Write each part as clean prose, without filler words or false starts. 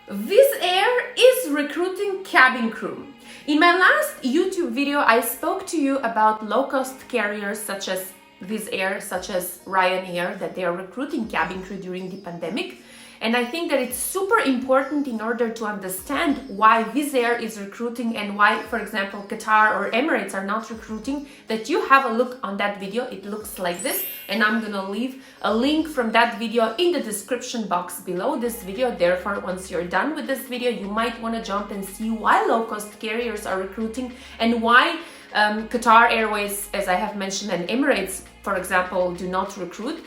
WIZZ Air is recruiting cabin crew. In my last YouTube video, I spoke to you about low-cost carriers such as WIZZ Air, such as Ryanair, that they are recruiting cabin crew during the pandemic. And I think that it's super important in order to understand why WIZZ Air is recruiting and why, for example, Qatar or Emirates are not recruiting, that you have a look on that video. It looks like this, and I'm gonna leave a link from that video in the description box below this video. Therefore, once you're done with this video, you might want to jump and see why low-cost carriers are recruiting and why Qatar Airways, as I have mentioned, and Emirates, for example, do not recruit.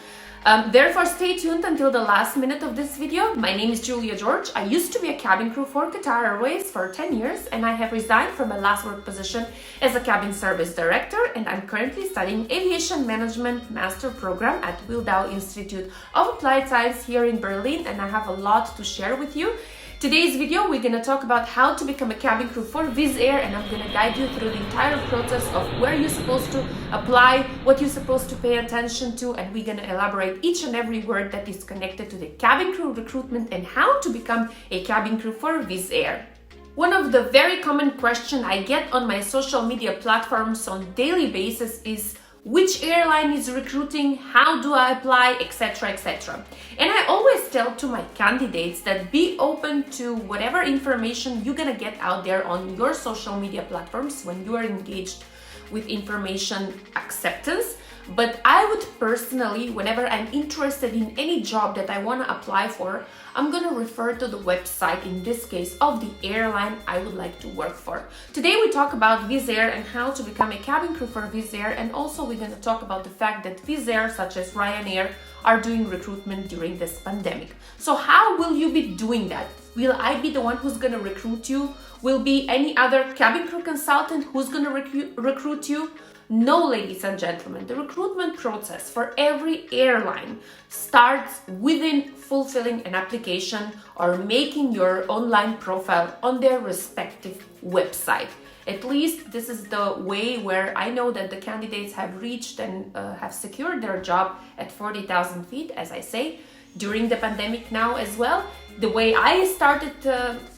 Therefore, stay tuned until the last minute of this video. My name is Julia George. I used to be a cabin crew for Qatar Airways for 10 years, and I have resigned from my last work position as a cabin service director, and I'm currently studying Aviation Management Master Program at Wildau Institute of Applied Science here in Berlin, and I have a lot to share with you. Today's video, we're going to talk about how to become a cabin crew for WIZZ Air, and I'm going to guide you through the entire process of where you're supposed to apply, what you're supposed to pay attention to, and we're going to elaborate each and every word that is connected to the cabin crew recruitment and how to become a cabin crew for WIZZ Air. One of the very common questions I get on my social media platforms on daily basis is, which airline is recruiting, how do I apply, etc, etc. And I always tell to my candidates that be open to whatever information you're gonna get out there on your social media platforms when you are engaged with information acceptance. But I would personally, whenever I'm interested in any job that I want to apply for, I'm going to refer to the website, in this case, of the airline I would like to work for. Today we talk about WIZZ Air and how to become a cabin crew for WIZZ Air, and also we're going to talk about the fact that WIZZ Air, such as Ryanair, are doing recruitment during this pandemic. So how will you be doing that? Will I be the one who's going to recruit you? Will be any other cabin crew consultant who's going to recruit you? No, ladies and gentlemen, the recruitment process for every airline starts within fulfilling an application or making your online profile on their respective website. At least this is the way where I know that the candidates have reached and have secured their job at 40,000 feet, as I say, during the pandemic now as well. The way I started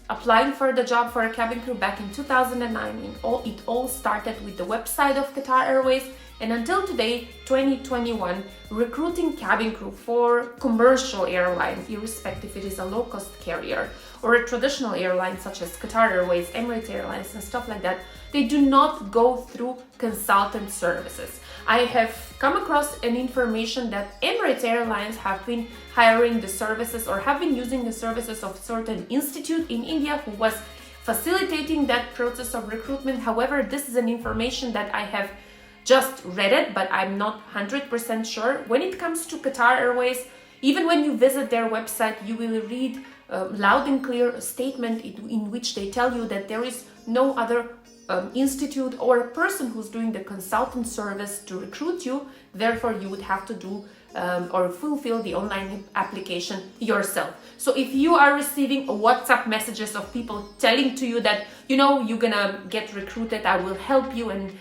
applying for the job for a cabin crew back in 2009, it all started with the website of Qatar Airways, and until today, 2021, recruiting cabin crew for commercial airlines, irrespective if it is a low-cost carrier or a traditional airline such as Qatar Airways, Emirates Airlines and stuff like that, they do not go through consultant services. I have come across an information that Emirates Airlines have been hiring the services or have been using the services of certain institute in India who was facilitating that process of recruitment. However, this is an information that I have just read it, but I'm not 100% sure. When it comes to Qatar Airways, even when you visit their website, you will read loud and clear a statement in which they tell you that there is no other institute or a person who's doing the consultant service to recruit you. Therefore, you would have to do or fulfill the online application yourself. So if you are receiving WhatsApp messages of people telling to you that, you know, you're gonna get recruited, I will help you, and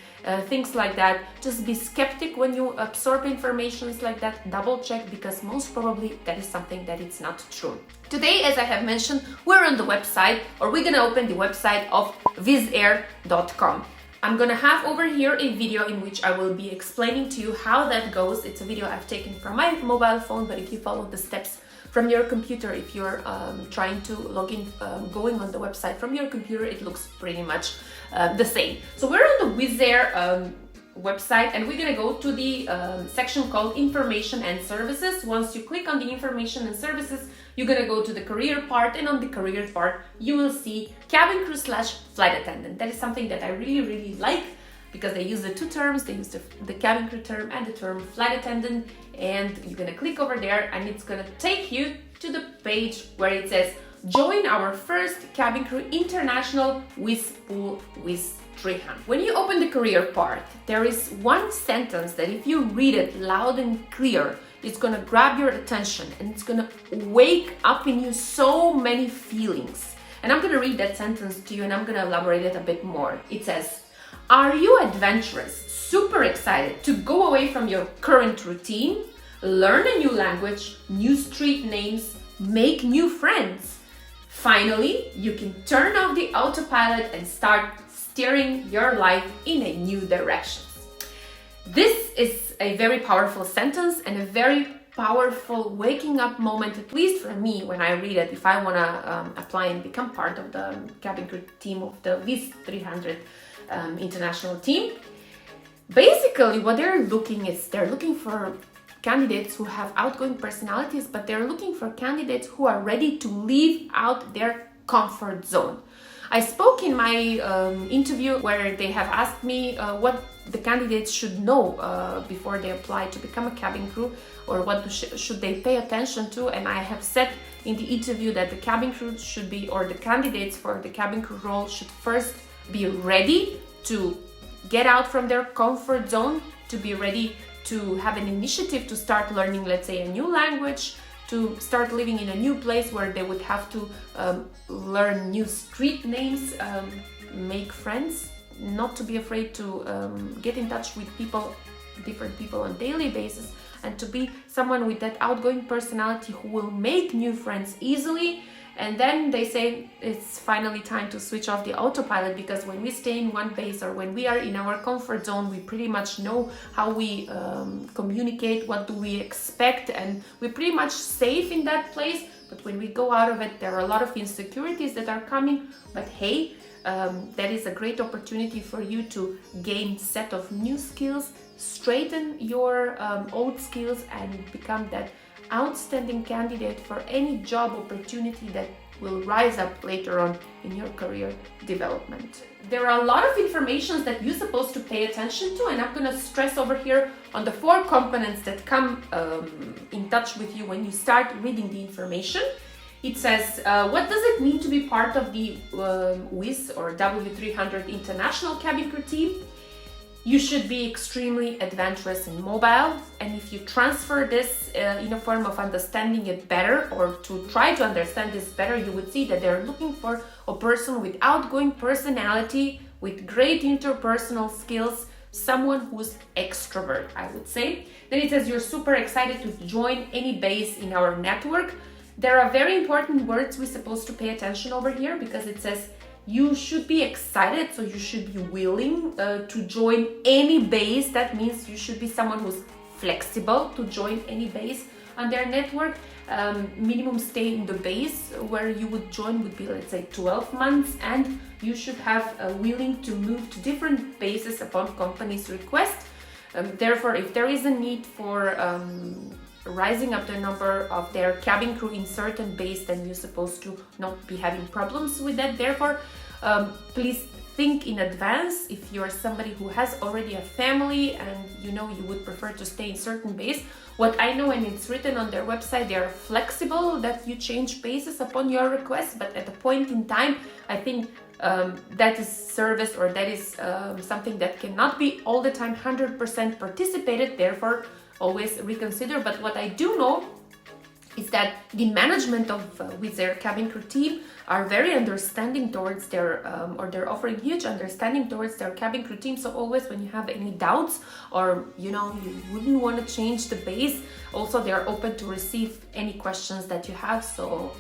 things like that, just be skeptic when you absorb information like that. Double check, because most probably that is something that it's not true. Today, as I have mentioned, we're on the website, or we're gonna open the website of wizzair.com. I'm gonna have over here a video in which I will be explaining to you how that goes. It's a video I've taken from my mobile phone, but if you follow the steps from your computer, if you're trying to log in, going on the website from your computer, it looks pretty much the same. So we're on the WIZZ Air website, and we're gonna go to the section called Information and Services. Once you click on the Information and Services, you're gonna go to the career part, and on the career part, you will see cabin crew / flight attendant. That is something that I really like, because they use the two terms. They use the cabin crew term and the term flight attendant, and you're gonna click over there, and it's gonna take you to the page where it says join our first cabin crew international WIZZ pool WIZZ 300. When you open the career part, there is one sentence that if you read it loud and clear, it's gonna grab your attention and it's gonna wake up in you so many feelings. And I'm gonna read that sentence to you, and I'm gonna elaborate it a bit more. It says, are you adventurous, super excited to go away from your current routine, learn a new language, new street names, make new friends, Finally, you can turn off the autopilot and start steering your life in a new direction. This is a very powerful sentence and a very powerful waking up moment, at least for me, when I read it, if I want to apply and become part of the cabin crew team of the WIZZ 300 international team. Basically, what they're looking for candidates who have outgoing personalities, but they're looking for candidates who are ready to leave out their comfort zone. I spoke in my interview where they have asked me what the candidates should know before they apply to become a cabin crew, or what should they pay attention to, and I have said in the interview that the cabin crew should be, or the candidates for the cabin crew role should first be ready to get out from their comfort zone, to be ready to have an initiative to start learning, let's say, a new language, to start living in a new place where they would have to learn new street names, make friends, not to be afraid to get in touch with people, different people on a daily basis, and to be someone with that outgoing personality who will make new friends easily. And then they say it's finally time to switch off the autopilot, because when we stay in one base or when we are in our comfort zone, we pretty much know how we communicate, what do we expect, and we're pretty much safe in that place. But when we go out of it, there are a lot of insecurities that are coming. But hey, that is a great opportunity for you to gain set of new skills, straighten your old skills, and become that outstanding candidate for any job opportunity that will rise up later on in your career development. There are a lot of information that you're supposed to pay attention to, and I'm going to stress over here on the 4 components that come in touch with you when you start reading the information. It says, what does it mean to be part of the WIZZ or W300 International Cabin Crew team? You should be extremely adventurous and mobile, and if you transfer this in a form of understanding it better, or to try to understand this better, you would see that they're looking for a person with outgoing personality, with great interpersonal skills, someone who's extrovert, I would say. Then it says you're super excited to join any base in our network. There are very important words we're supposed to pay attention over here, because it says you should be excited, so you should be willing to join any base. That means you should be someone who's flexible to join any base on their network. Minimum stay in the base where you would join would be, let's say, 12 months, and you should have willing to move to different bases upon company's request. Therefore, if there is a need for rising up the number of their cabin crew in certain base, then you're supposed to not be having problems with that. Therefore, please think in advance. If you're somebody who has already a family and you know you would prefer to stay in certain base, what I know, and it's written on their website, they are flexible that you change bases upon your request, but at a point in time, I think that is service, or that is something that cannot be all the time 100% participated. Therefore, always reconsider. But what I do know is that the management of with their cabin crew team are very understanding towards their or they're offering huge understanding towards their cabin crew team. So always when you have any doubts, or you know you wouldn't want to change the base, also they are open to receive any questions that you have. So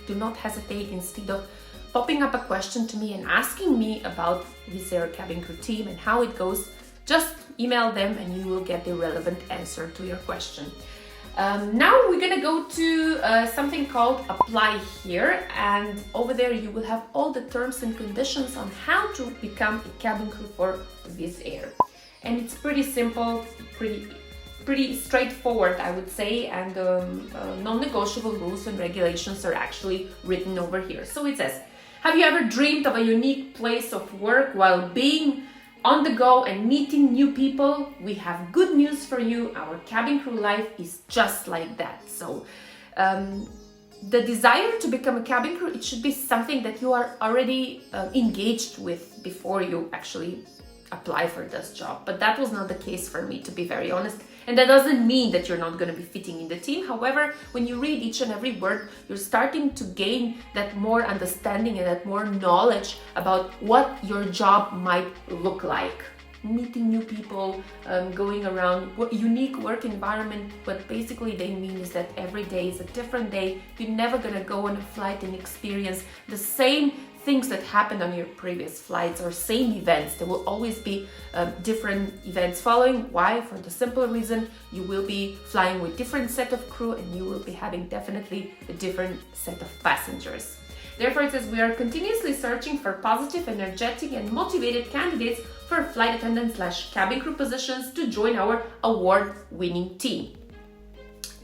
do not hesitate. Instead of popping up a question to me and asking me about with their cabin crew team and how it goes, just email them and you will get the relevant answer to your question. Now we're gonna go to something called Apply Here, and over there you will have all the terms and conditions on how to become a cabin crew for Wizz Air. And it's pretty simple, pretty straightforward, I would say, and non-negotiable rules and regulations are actually written over here. So it says, have you ever dreamed of a unique place of work while being on the go and meeting new people? We have good news for you. Our cabin crew life is just like that. So the desire to become a cabin crew, it should be something that you are already engaged with before you actually apply for this job. But that was not the case for me, to be very honest. And that doesn't mean that you're not going to be fitting in the team. However, when you read each and every word, you're starting to gain that more understanding and that more knowledge about what your job might look like. meeting new people, going around, unique work environment. What basically they mean is that every day is a different day. You're never gonna go on a flight and experience the same things that happened on your previous flights or same events. There will always be different events following. Why? For the simple reason you will be flying with different set of crew and you will be having definitely a different set of passengers. Therefore, it says we are continuously searching for positive, energetic and motivated candidates for flight attendant / cabin crew positions to join our award-winning team.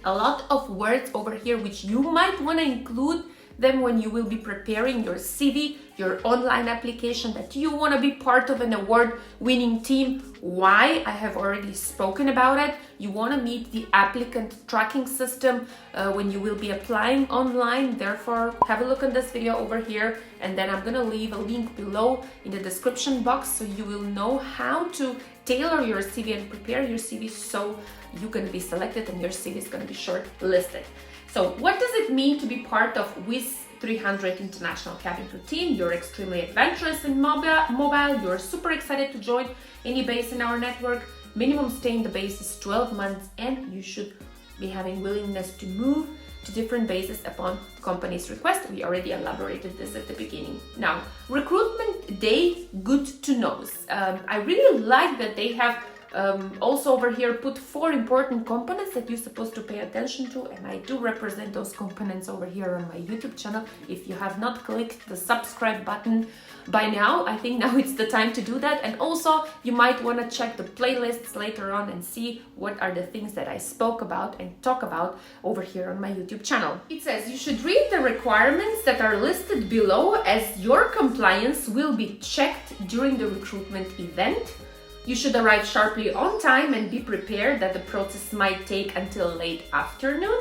A lot of words over here which you might want to include them when you will be preparing your CV, your online application, that you want to be part of an award-winning team. Why? I have already spoken about it. You want to meet the applicant tracking system when you will be applying online. Therefore, have a look at this video over here, and then I'm going to leave a link below in the description box so you will know how to tailor your CV and prepare your CV so you can be selected and your CV is going to be shortlisted. So what does it mean to be part of WIZZ 300 International Cabin Crew team? You're extremely adventurous and mobile. You're super excited to join any base in our network. Minimum stay in the base is 12 months and you should be having willingness to move to different bases upon company's request. We already elaborated this at the beginning. Now, recruitment day, good to knows. I really like that they have also over here put 4 important components that you're supposed to pay attention to, and I do represent those components over here on my YouTube channel. If you have not clicked the subscribe button by now, I think now it's the time to do that. And also you might want to check the playlists later on and see what are the things that I spoke about and talk about over here on my YouTube channel. It says you should read the requirements that are listed below as your compliance will be checked during the recruitment event. You should arrive sharply on time and be prepared that the process might take until late afternoon.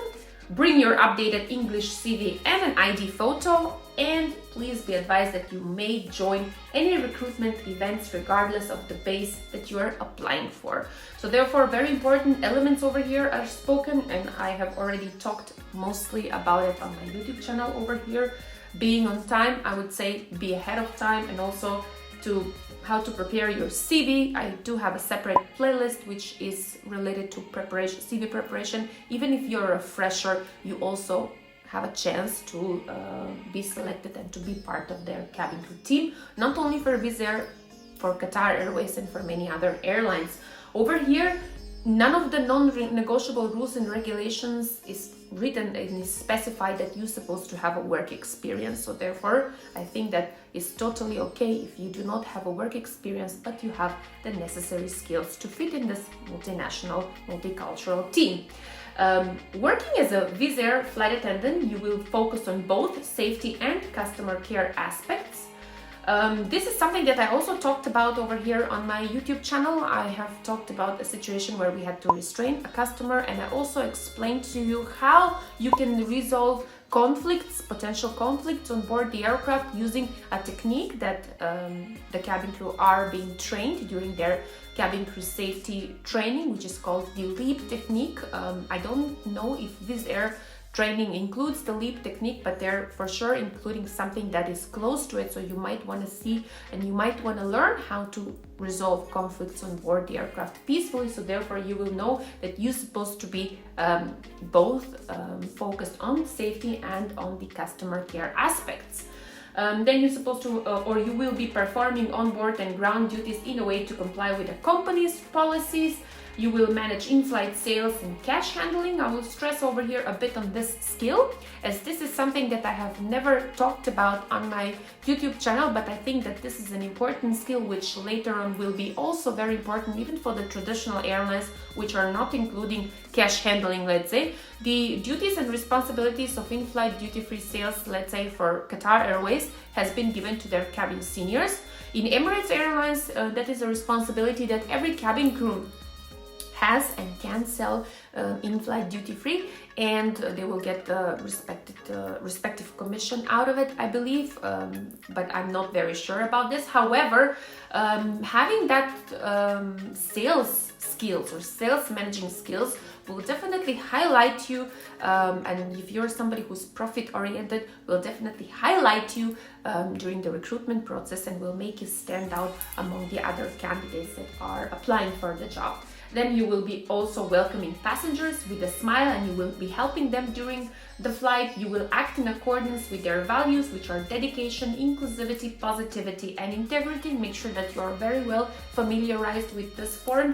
Bring your updated English CV and an ID photo, and please be advised that you may join any recruitment events regardless of the base that you are applying for. So therefore, very important elements over here are spoken, and I have already talked mostly about it on my YouTube channel over here. Being on time, I would say be ahead of time, and also to how to prepare your CV. I do have a separate playlist which is related to preparation, CV preparation. Even if you're a fresher, you also have a chance to be selected and to be part of their cabin crew team, not only for WIZZ Air, for Qatar Airways and for many other airlines. Over here, none of the non-negotiable rules and regulations is written and is specified that you're supposed to have a work experience. So therefore, I think that it's totally okay if you do not have a work experience, but you have the necessary skills to fit in this multinational, multicultural team. Working as a WIZZ Air flight attendant, you will focus on both safety and customer care aspects. This is something that I also talked about over here on my YouTube channel. I have talked about a situation where we had to restrain a customer, and I also explained to you how you can resolve conflicts, potential conflicts on board the aircraft using a technique that the cabin crew are being trained during their cabin crew safety training, which is called the LEAP technique. I don't know if WIZZ Air training includes the LEAP technique, but they're for sure including something that is close to it. So you might want to see and you might want to learn how to resolve conflicts on board the aircraft peacefully. So therefore you will know that you're supposed to be both focused on safety and on the customer care aspects. Then you're supposed to, or you will be performing onboard and ground duties in a way to comply with the company's policies. You will manage in-flight sales and cash handling. I will stress over here a bit on this skill, as this is something that I have never talked about on my YouTube channel, but I think that this is an important skill which later on will be also very important even for the traditional airlines, which are not including cash handling, let's say. The duties and responsibilities of in-flight duty-free sales, let's say for Qatar Airways, has been given to their cabin seniors. In Emirates Airlines, that is a responsibility that every cabin crew has and can sell in-flight duty-free, and they will get the respective commission out of it, I believe, but I'm not very sure about this. However, having that sales skills or sales managing skills will definitely highlight you, and if you're somebody who's profit oriented, will definitely highlight you during the recruitment process and will make you stand out among the other candidates that are applying for the job. Then you will be also welcoming passengers with a smile, and you will be helping them during the flight. You will act in accordance with their values, which are dedication, inclusivity, positivity, and integrity. Make sure that you are very well familiarized with these four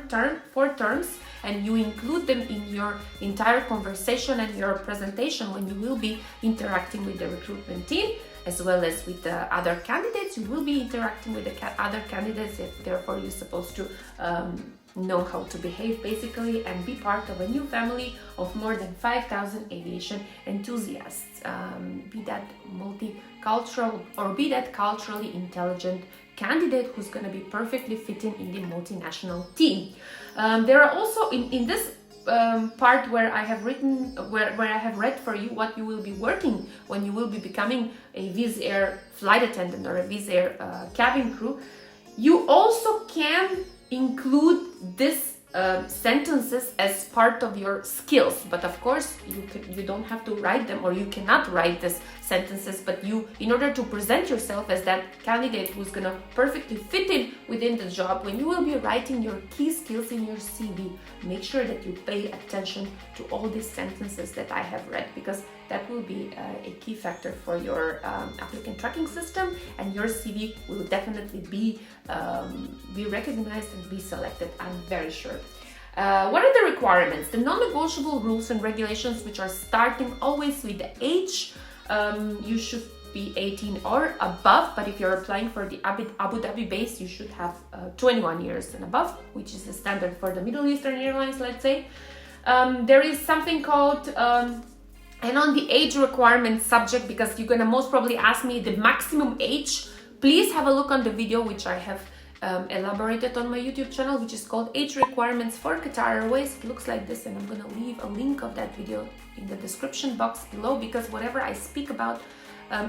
terms, and you include them in your entire conversation and your presentation when you will be interacting with the recruitment team, as well as with the other candidates. You will be interacting with the other candidates, therefore you're supposed to know how to behave basically and be part of a new family of more than 5,000 aviation enthusiasts. Be that multicultural or be that culturally intelligent candidate who's going to be perfectly fitting in the multinational team. There are also in this part where I have written, where I have read for you what you will be working when you will be becoming a WIZZ Air flight attendant or a WIZZ Air cabin crew. You also can include this sentences as part of your skills, but of course you don't have to write them, or you cannot write these sentences, but you, in order to present yourself as that candidate who's gonna perfectly fit in within the job, when you will be writing your key skills in your CV, make sure that you pay attention to all these sentences that I have read, because that will be a key factor for your applicant tracking system, and your CV will definitely be recognized and be selected, I'm very sure. What are the requirements? The non-negotiable rules and regulations, which are starting always with the age. You should be 18 or above, but if you're applying for the Abu Dhabi base, you should have 21 years and above, which is the standard for the Middle Eastern airlines, let's say. There is something called and on the age requirement subject, because you're gonna most probably ask me the maximum age, please have a look on the video which I have elaborated on my YouTube channel, which is called Age Requirements for Qatar Airways. It looks like this, and I'm gonna leave a link of that video in the description box below, because whatever I speak about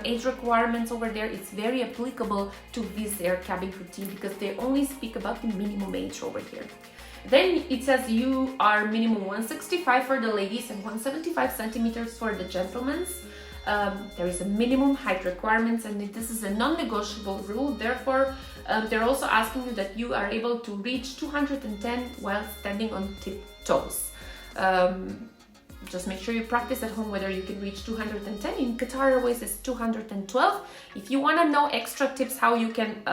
age requirements over there, it's very applicable to WIZZ Air cabin crew team, because they only speak about the minimum age over here. Then it says you are minimum 165 for the ladies and 175 centimeters for the gentlemen. There is a minimum height requirements, and this is a non-negotiable rule. Therefore, they're also asking you that you are able to reach 210 while standing on tiptoes. Just make sure you practice at home whether you can reach 210. In Qatar Airways, it's 212. If you want to know extra tips how you can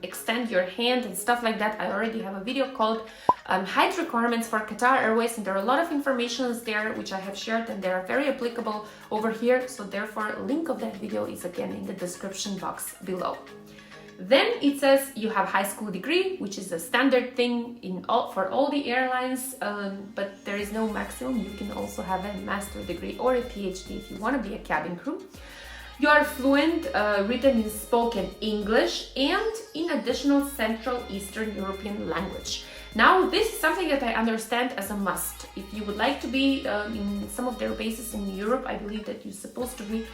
extend your hand and stuff like that, I already have a video called height requirements for Qatar Airways, and there are a lot of informations there which I have shared, and they are very applicable over here. So therefore, a link of that video is again in the description box below. Then it says you have high school degree, which is a standard thing for all the airlines, but there is no maximum. You can also have a master's degree or a PhD if you want to be a cabin crew. You are fluent written in spoken English and in additional Central Eastern European language. Now, this is something that I understand as a must. If you would like to be in some of their bases in Europe, I believe that you're supposed to be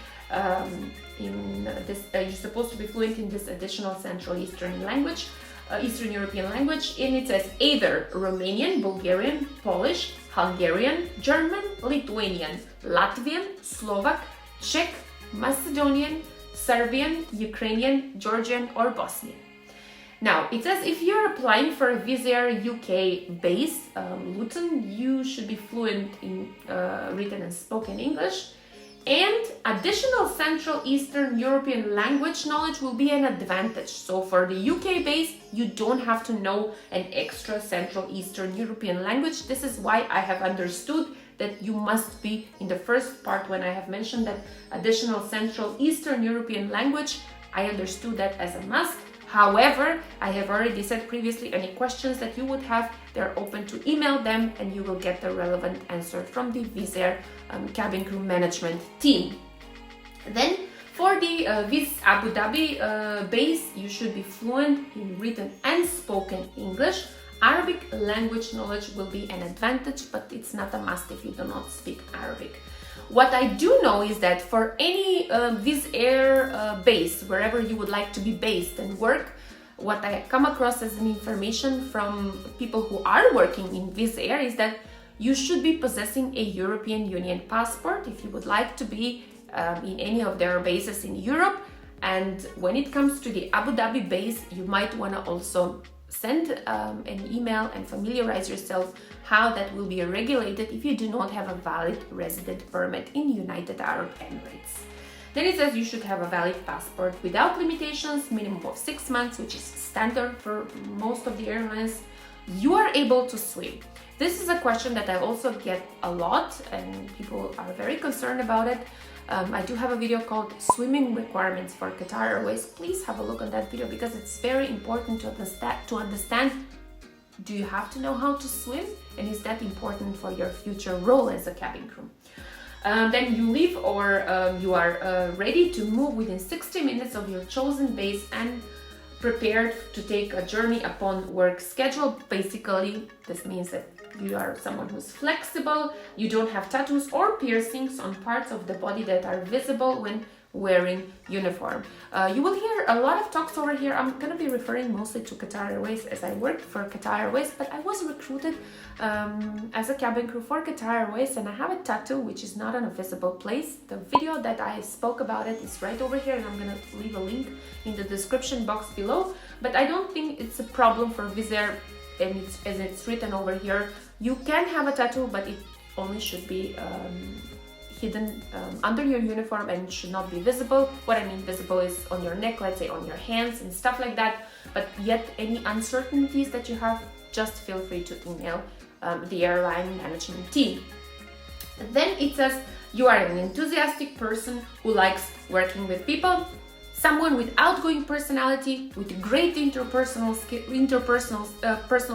you're supposed to be fluent in this additional Central Eastern language, Eastern European language, and it says either Romanian, Bulgarian, Polish, Hungarian, German, Lithuanian, Latvian, Slovak, Czech, Macedonian, Serbian, Ukrainian, Georgian, or Bosnian. Now, it says if you're applying for a WIZZ Air UK base, Luton, you should be fluent in written and spoken English, and additional Central Eastern European language knowledge will be an advantage. So for the UK base, you don't have to know an extra Central Eastern European language. This is why I have understood that you must be in the first part when I have mentioned that additional Central Eastern European language. I understood that as a must. However, I have already said previously, any questions that you would have, they're open to email them and you will get the relevant answer from the WIZZ Air cabin crew management team. Then for the WIZZ Abu Dhabi base, you should be fluent in written and spoken English. Arabic language knowledge will be an advantage, but it's not a must if you do not speak Arabic. What I do know is that for any WIZZ Air base, wherever you would like to be based and work, what I come across as an information from people who are working in WIZZ Air is that you should be possessing a European Union passport if you would like to be in any of their bases in Europe. And when it comes to the Abu Dhabi base, you might want to also send an email and familiarize yourself how that will be regulated if you do not have a valid resident permit in United Arab Emirates. Then it says you should have a valid passport without limitations, minimum of 6 months, which is standard for most of the airlines. You are able to swim. This is a question that I also get a lot, and people are very concerned about it. I do have a video called Swimming Requirements for Qatar Airways. Please have a look at that video because it's very important to understand, do you have to know how to swim, and is that important for your future role as a cabin crew? Then you leave or you are ready to move within 60 minutes of your chosen base and prepared to take a journey upon work schedule. Basically, this means that you are someone who's flexible, you don't have tattoos or piercings on parts of the body that are visible when wearing uniform. You will hear a lot of talks over here. I'm going to be referring mostly to Qatar Airways as I worked for Qatar Airways, but I was recruited as a cabin crew for Qatar Airways, and I have a tattoo which is not on a visible place. The video that I spoke about it is right over here, and I'm going to leave a link in the description box below. But I don't think it's a problem for WIZZ Air, and as it's written over here, you can have a tattoo, but it only should be hidden under your uniform and should not be visible. What I mean visible is on your neck, let's say on your hands and stuff like that. But yet any uncertainties that you have, just feel free to email the airline management team. And then it says you are an enthusiastic person who likes working with people, someone with outgoing personality, with great interpersonal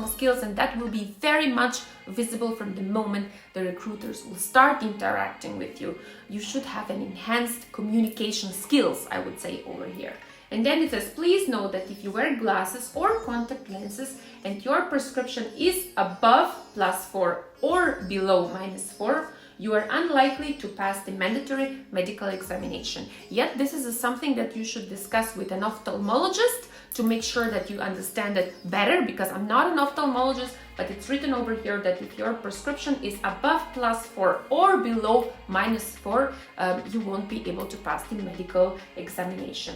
skills, and that will be very much visible from the moment the recruiters will start interacting with you. You should have an enhanced communication skills, I would say, over here. And then it says, please note that if you wear glasses or contact lenses and your prescription is above +4 or below -4, you are unlikely to pass the mandatory medical examination. Yet this is something that you should discuss with an ophthalmologist to make sure that you understand it better, because I'm not an ophthalmologist, but it's written over here that if your prescription is above +4 or below -4, you won't be able to pass the medical examination.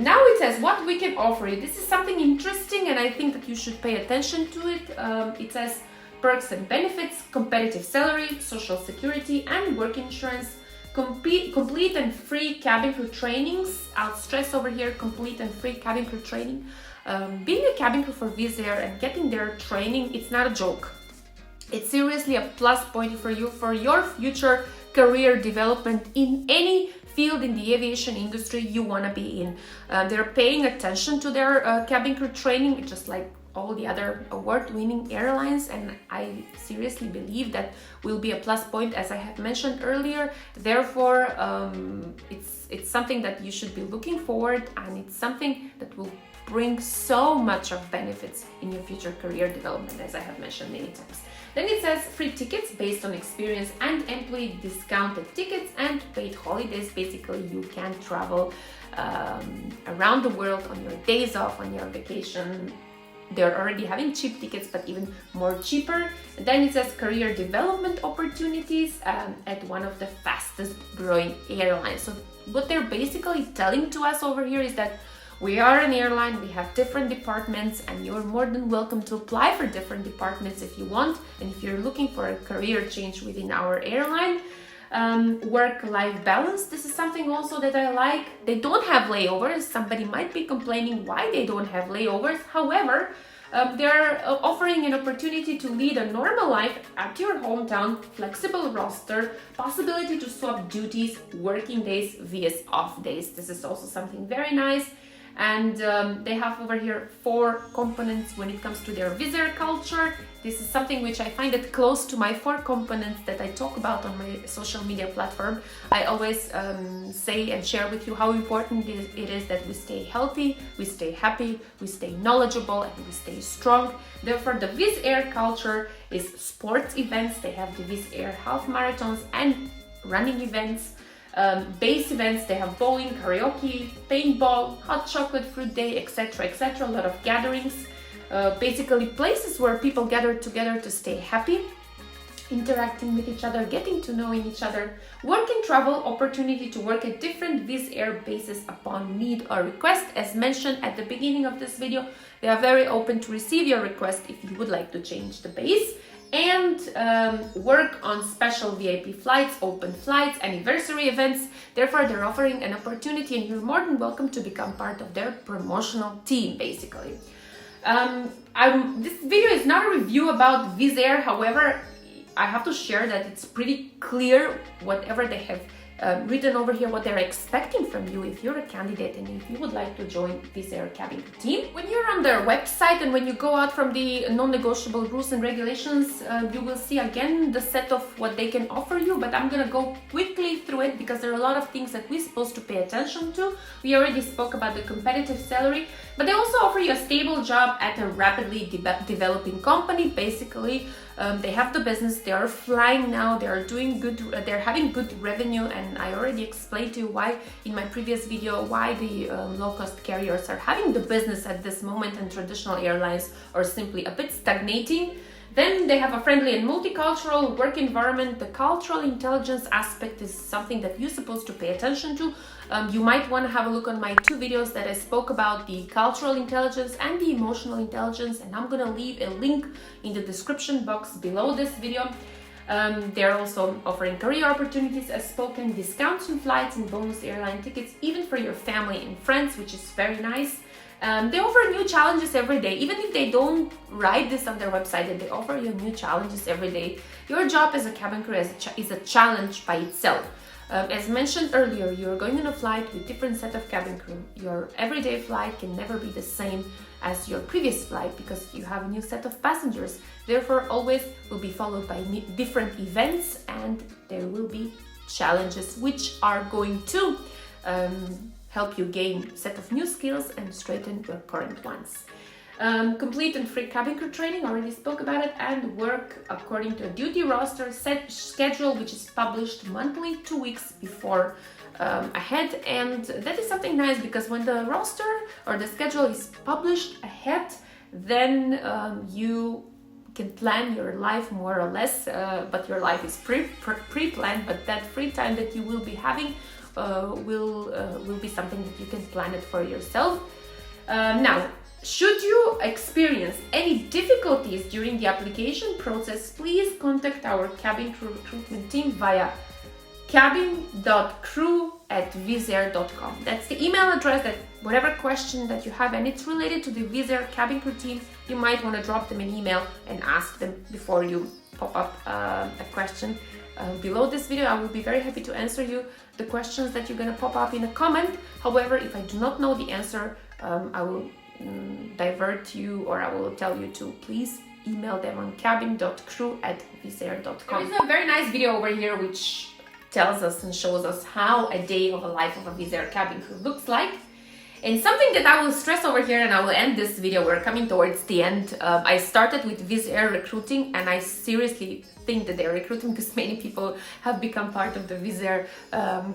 Now it says what we can offer you. This is something interesting, and I think that you should pay attention to it. It says perks and benefits, competitive salary, social security and work insurance, complete and free cabin crew trainings. I'll stress over here, complete and free cabin crew training. Being a cabin crew for WIZZ Air and getting their training, it's not a joke. It's seriously a plus point for you for your future career development in any field in the aviation industry you want to be in. They're paying attention to their cabin crew training, just like all the other award-winning airlines, and I seriously believe that will be a plus point, as I have mentioned earlier. Therefore, it's something that you should be looking forward, and it's something that will bring so much of benefits in your future career development, as I have mentioned many times. Then it says free tickets based on experience and employee discounted tickets and paid holidays. Basically, you can travel around the world on your days off, on your vacation. They're already having cheap tickets, but even more cheaper. And then it says career development opportunities at one of the fastest growing airlines. So what they're basically telling to us over here is that we are an airline, we have different departments, and you're more than welcome to apply for different departments if you want. And if you're looking for a career change within our airline, work-life balance, this is something also that I like. They don't have layovers. Somebody might be complaining why they don't have layovers. However, they're offering an opportunity to lead a normal life at your hometown, flexible roster, possibility to swap duties, working days vs off days. This is also something very nice. And they have over here 4 components when it comes to their WIZZ Air culture. This is something which I find it close to my 4 components that I talk about on my social media platform. I always say and share with you how important it is that we stay healthy, we stay happy, we stay knowledgeable, and we stay strong. Therefore, the WIZZ Air culture is sports events. They have the WIZZ Air half marathons and running events. base events. They have bowling, karaoke, paintball, hot chocolate fruit day, etc., etc. A lot of gatherings, basically places where people gather together to stay happy, interacting with each other, getting to know each other, work and travel, opportunity to work at different Wizz Air bases upon need or request. As mentioned at the beginning of this video, they are very open to receive your request if you would like to change the base, and work on special VIP flights, open flights, anniversary events. Therefore, they're offering an opportunity and you're more than welcome to become part of their promotional team, basically. This video is not a review about Wizz Air, however, I have to share that it's pretty clear whatever they have written over here, what they're expecting from you if you're a candidate and if you would like to join Wizz Air cabin crew team. When you're on their website and when you go out from the non-negotiable rules and regulations, you will see again the set of what they can offer you, but I'm gonna go quickly through it because there are a lot of things that we're supposed to pay attention to. We already spoke about the competitive salary, but they also offer you a stable job at a rapidly developing company. Basically, they have the business, they are flying now, they are doing good, they're having good revenue, and I already explained to you why in my previous video why the low-cost carriers are having the business at this moment and traditional airlines are simply a bit stagnating. Then they have a friendly and multicultural work environment. The cultural intelligence aspect is something that you're supposed to pay attention to. You might want to have a look on my 2 videos that I spoke about the cultural intelligence and the emotional intelligence, and I'm gonna leave a link in the description box below this video. They're also offering career opportunities as spoken, discounts on flights and bonus airline tickets, even for your family and friends, which is very nice. They offer new challenges every day. Even if they don't write this on their website, and they offer you new challenges every day. Your job as a cabin crew is a challenge by itself. As mentioned earlier, you're going on a flight with different set of cabin crew. Your everyday flight can never be the same as your previous flight because you have a new set of passengers. Therefore, always will be followed by different events, and there will be challenges which are going to help you gain a set of new skills and straighten your current ones. Complete and free cabin crew training, already spoke about it, and work according to a duty roster set schedule, which is published monthly 2 weeks before ahead. And that is something nice because when the roster or the schedule is published ahead, then you can plan your life more or less, but your life is pre-planned, but that free time that you will be having will be something that you can plan it for yourself. Now, should you experience any difficulties during the application process, please contact our cabin crew recruitment team via cabin.crew@wizzair.com. That's the email address that whatever question that you have and it's related to the Wizz Air cabin crew team, you might want to drop them an email and ask them before you pop up a question below this video. I will be very happy to answer you the questions that you're going to pop up in a comment. However, if I do not know the answer, I will divert you, or I will tell you to please email them on cabin.crew@wizzair.com. There is a very nice video over here which tells us and shows us how a day of a life of a Wizz Air cabin crew looks like. And something that I will stress over here, and I will end this video, we're coming towards the end. I started with Wizz Air recruiting, and I seriously think that they're recruiting because many people have become part of the Wizz Air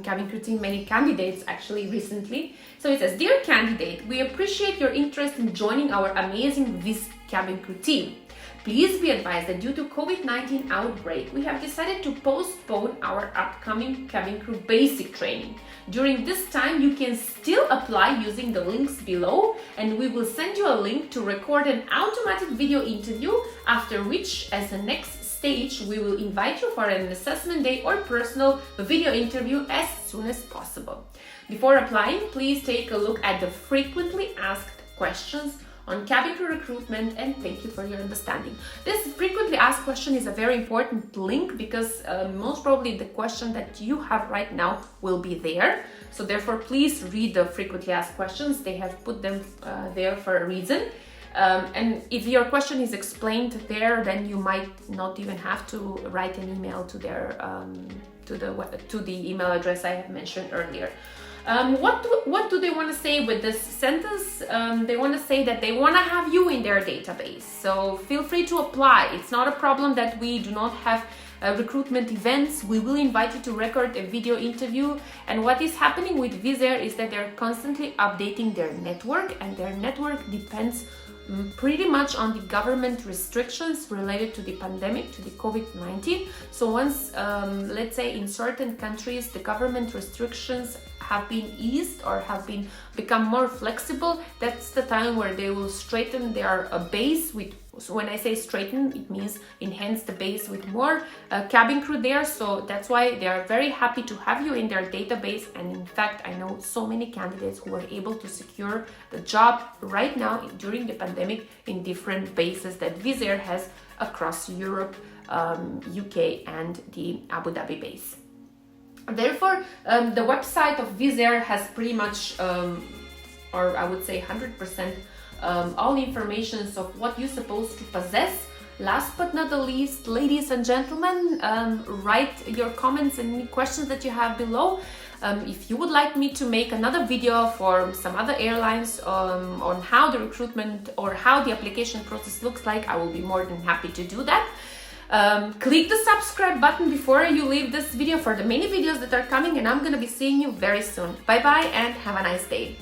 cabin crew team, many candidates actually recently. So it says, "Dear candidate, we appreciate your interest in joining our amazing Wizz cabin crew team. Please be advised that due to COVID-19 outbreak, we have decided to postpone our upcoming cabin crew basic training. During this time, you can still apply using the links below, and we will send you a link to record an automatic video interview, after which, as a next stage, we will invite you for an assessment day or personal video interview as soon as possible. Before applying, please take a look at the frequently asked questions on cabin crew recruitment, and thank you for your understanding." This frequently asked question is a very important link because most probably the question that you have right now will be there. So therefore, please read the frequently asked questions. They have put them there for a reason. And if your question is explained there, then you might not even have to write an email to their to the email address I have mentioned earlier. What do they want to say with this sentence? They want to say that they want to have you in their database. So feel free to apply. It's not a problem that we do not have recruitment events. We will invite you to record a video interview. And what is happening with WIZZ Air is that they're constantly updating their network, and their network depends pretty much on the government restrictions related to the pandemic, to the COVID-19. So once, let's say in certain countries, the government restrictions have been eased or have become more flexible, that's the time where they will straighten their base with, so when I say straighten, it means enhance the base with more cabin crew there. So that's why they are very happy to have you in their database. And in fact, I know so many candidates who were able to secure the job right now during the pandemic in different bases that WIZZ Air has across Europe, UK, and the Abu Dhabi base. Therefore, the website of WIZZ Air has pretty much, or I would say 100%, all information of what you're supposed to possess. Last but not the least, ladies and gentlemen, write your comments and questions that you have below. If you would like me to make another video for some other airlines on how the recruitment or how the application process looks like, I will be more than happy to do that. Click the subscribe button before you leave this video for the many videos that are coming, and I'm gonna be seeing you very soon. Bye bye and have a nice day.